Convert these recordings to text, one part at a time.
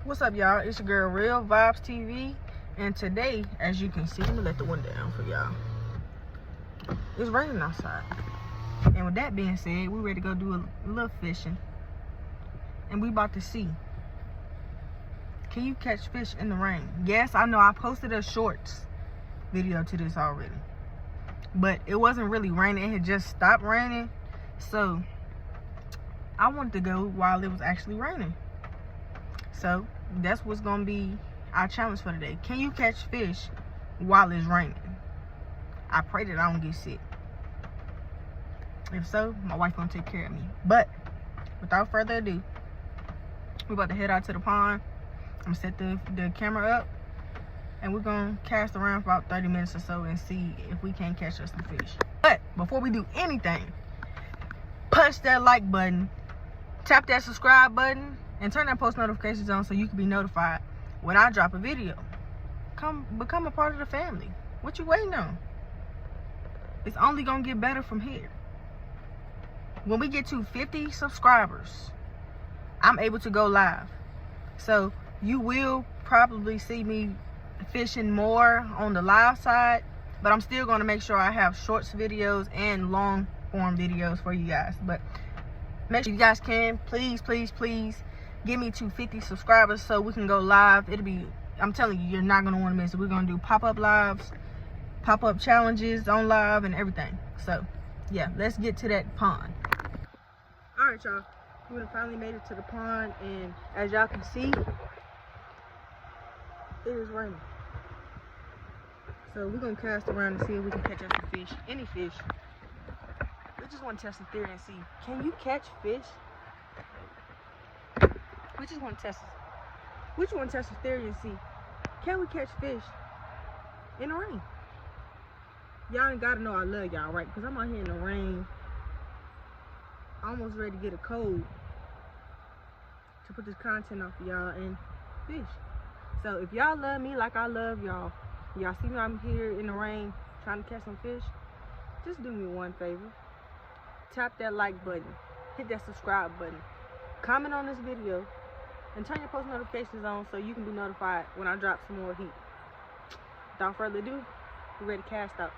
What's up, y'all? It's your girl Real Vibes TV, and today, as you can see, let me let the window down for y'all. It's raining outside, and with that being said, we ready to go do a little fishing, and we about to see, can you catch fish in the rain? Yes, I know I posted a shorts video to this already, but it wasn't really raining. It had just stopped raining, so I wanted to go while it was actually raining. So that's what's gonna be our challenge for today. Can you catch fish while it's raining? I pray that I don't get sick. If so, my wife gonna take care of me. But without further ado, we're about to head out to the pond. I'm gonna set the camera up, and we're gonna cast around for about 30 minutes or so and see if we can catch us some fish. But before we do anything, punch that like button, tap that subscribe button, and turn that post notifications on so you can be notified when I drop a video. Become a part of the family. What you waiting on? It's only gonna get better from here. When we get to 50 subscribers, I'm able to go live. So you will probably see me fishing more on the live side, but I'm still gonna make sure I have shorts videos and long form videos for you guys. But make sure you guys can, please get me to 50 subscribers so we can go live. It'll be, I'm telling you, you're not gonna want to miss it. We're gonna do pop-up lives, pop-up challenges on live, and everything. So yeah, let's get to that pond. All right, y'all, we finally made it to the pond, and as y'all can see, it is raining. So we're gonna cast around and see if we can catch us some fish, any fish. We just want to test the theory and see, can you catch fish? We just want to test the theory and see, can we catch fish in the rain? Y'all ain't gotta know I love y'all, right? Because I'm out here in the rain, almost ready to get a cold to put this content out for y'all and fish. So if y'all love me like I love y'all, y'all see me I'm here in the rain trying to catch some fish, just do me one favor. Tap that like button, hit that subscribe button, comment on this video, and turn your post notifications on so you can be notified when I drop some more heat. Without further ado, we're ready to cast out.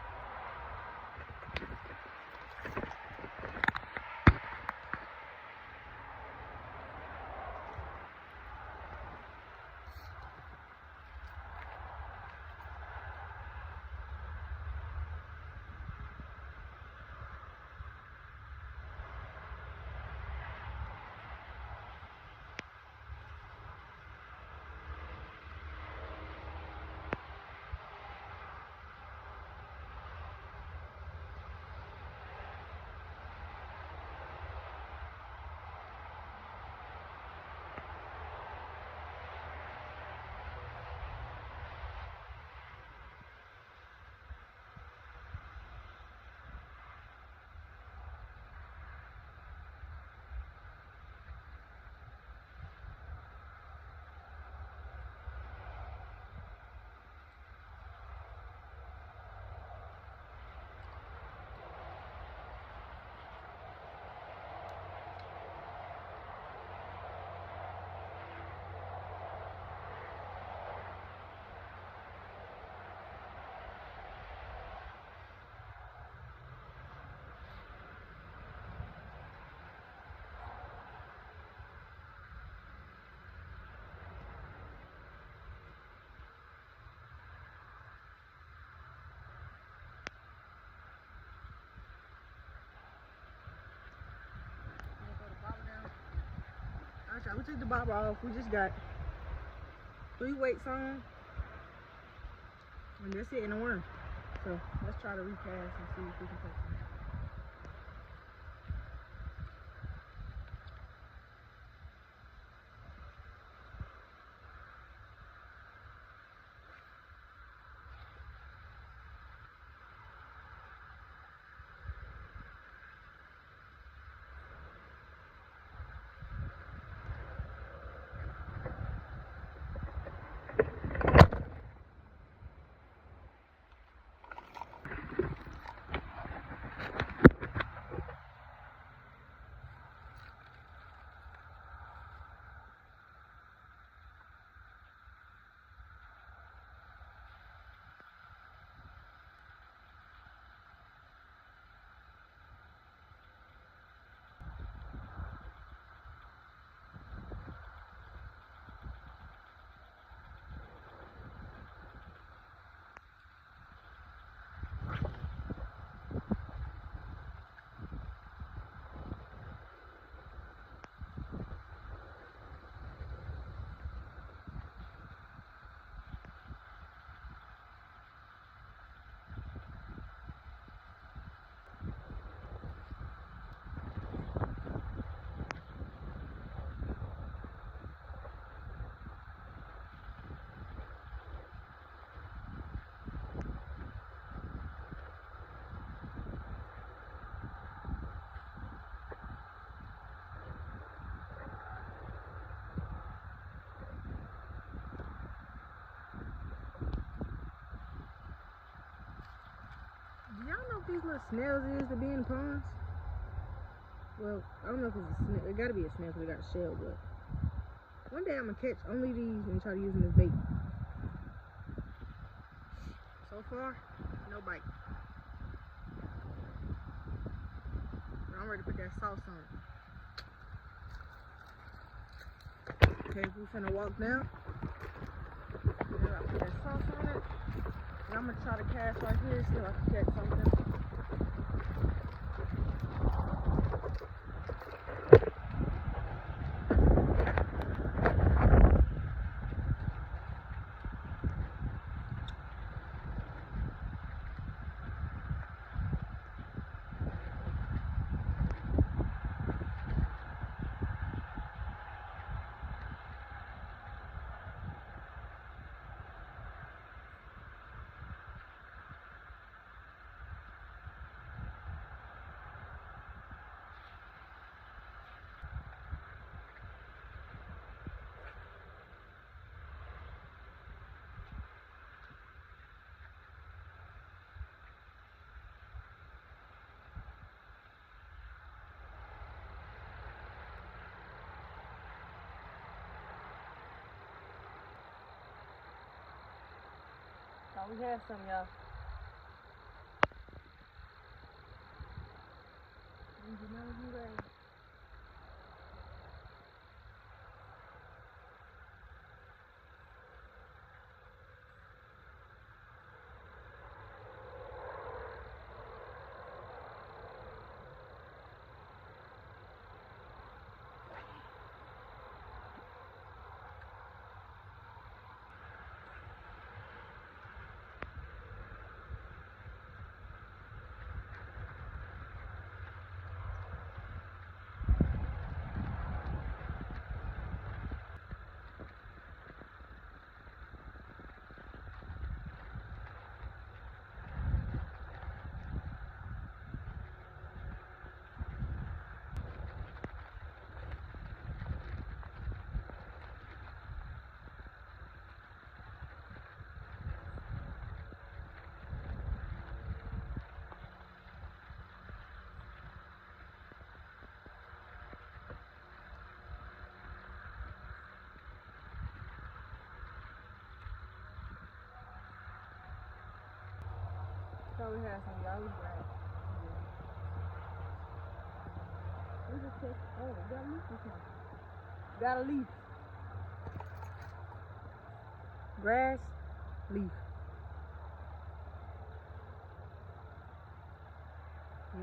We took the bobber off. We just got 3 weights on, and that's it in a worm. So let's try to recast and see if we can catch them. what snails is to be in ponds? Well, I don't know if it's a snail. It gotta be a snail because it got a shell, but one day I'm gonna catch only these and try to use them as bait. So far, no bite. But I'm ready to put that sauce on it. Okay, we finna walk now. Yeah, I put that sauce on it. And I'm gonna try to cast right here, see if I can catch something. Oh, we have some, y'all. So we have some, y'all. We grab it. We just take, oh, we got a leaf this one. Got a leaf. Grass, leaf.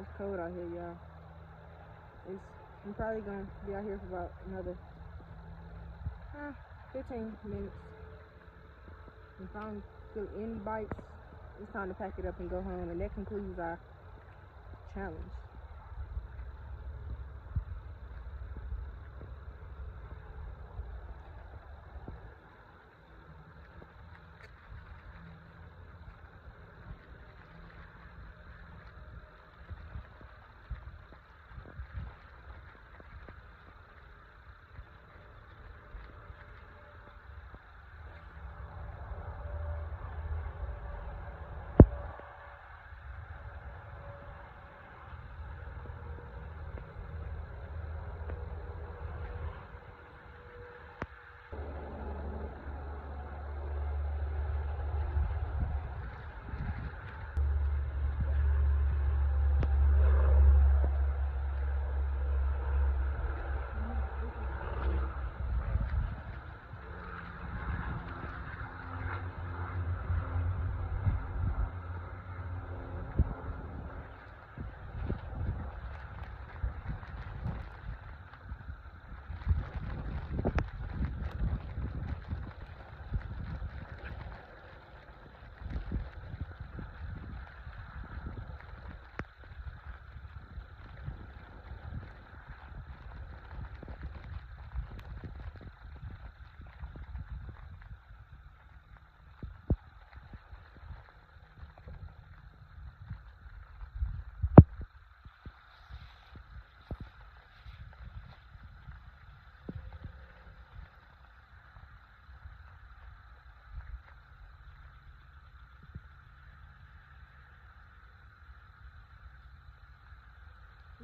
It's cold out here, y'all. I'm probably gonna be out here for about another 15 minutes. If I don't feel any bites, it's time to pack it up and go home. And that concludes our challenge.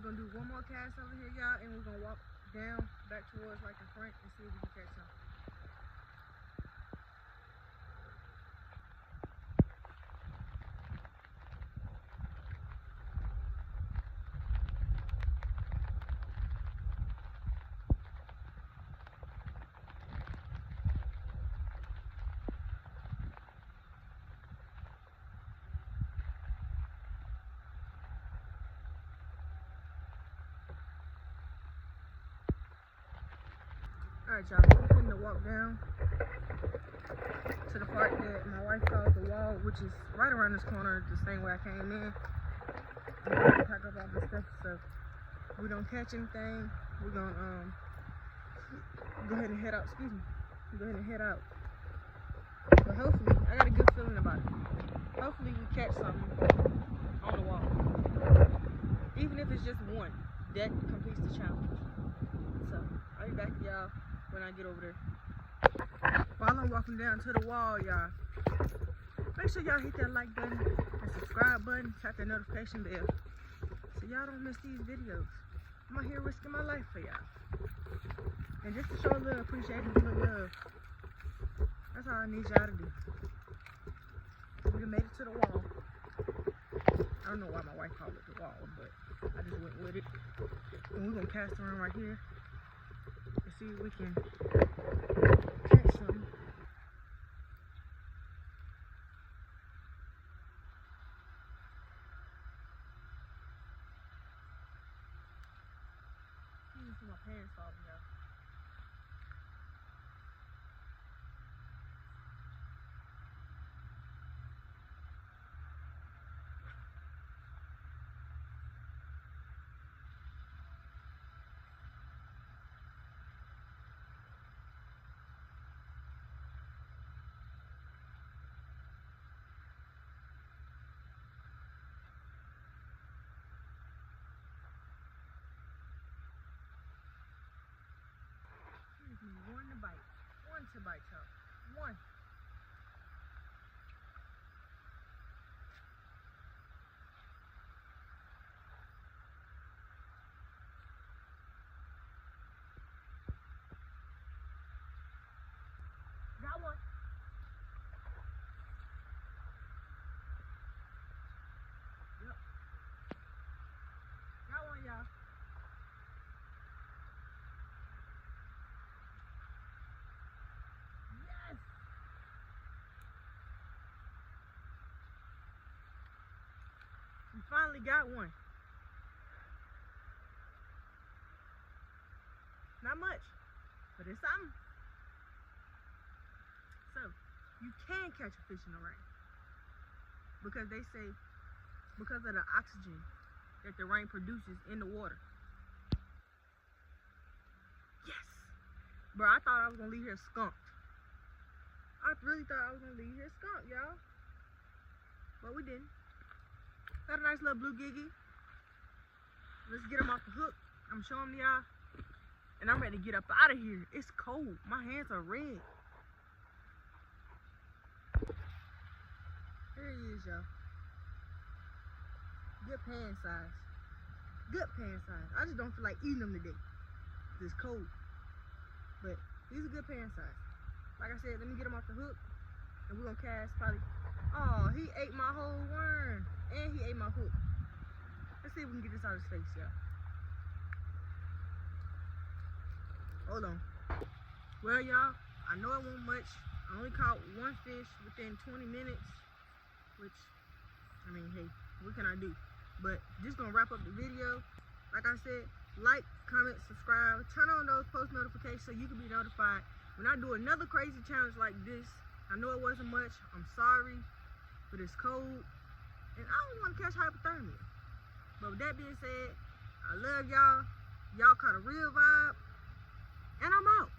gonna do one more cast over here, y'all, and we're gonna walk down back towards like the front and see if we can catch something. Alright, y'all, we're going to walk down to the part that my wife calls the wall, which is right around this corner, the same way I came in. I'm going to pack up all this stuff so we don't catch anything. We're going to go ahead and head out. Excuse me. Go ahead and head out. But hopefully, I got a good feeling about it. Hopefully we catch something on the wall. Even if it's just one, that completes the challenge. So, I'll be back to y'all when I get over there. While I'm walking down to the wall, y'all, make sure y'all hit that like button and subscribe button, tap that notification bell so y'all don't miss these videos. I'm out here risking my life for y'all. And just to show a little appreciation, a little love, that's all I need y'all to do. We done made it to the wall. I don't know why my wife called it the wall, but I just went with it. And we're gonna cast around right here and see if we can catch something. You can see my pants falling out. One to bite. One to bite, y'all. One. Got one. Yep. Got one, y'all. Yes! We finally got one. Not much, but it's something. So, you can catch a fish in the rain. Because they say, because of the oxygen that the rain produces in the water. Yes! Bro, I thought I was gonna leave here skunked. I really thought I was gonna leave here skunked, y'all. But we didn't. Got a nice little bluegill. Let's get him off the hook. I'm showing y'all. And I'm ready to get up out of here. It's cold. My hands are red. Here he is, y'all. Good pan size. Good pan size. I just don't feel like eating them today. It's cold. But he's a good pan size. Like I said, let me get him off the hook. And we're going to cast probably... Oh, he ate my whole worm. And he ate my hook. Let's see if we can get this out of his face, y'all. Hold on. Well, y'all, I know it won't much. I only caught one fish within 20 minutes, which, I mean, hey, what can I do? But just gonna wrap up the video. Like I said, like, comment, subscribe, turn on those post notifications so you can be notified when I do another crazy challenge like this. I know it wasn't much. I'm sorry, but it's cold, and I don't want to catch hypothermia. But with that being said, I love y'all. Y'all caught a real vibe. And I'm out.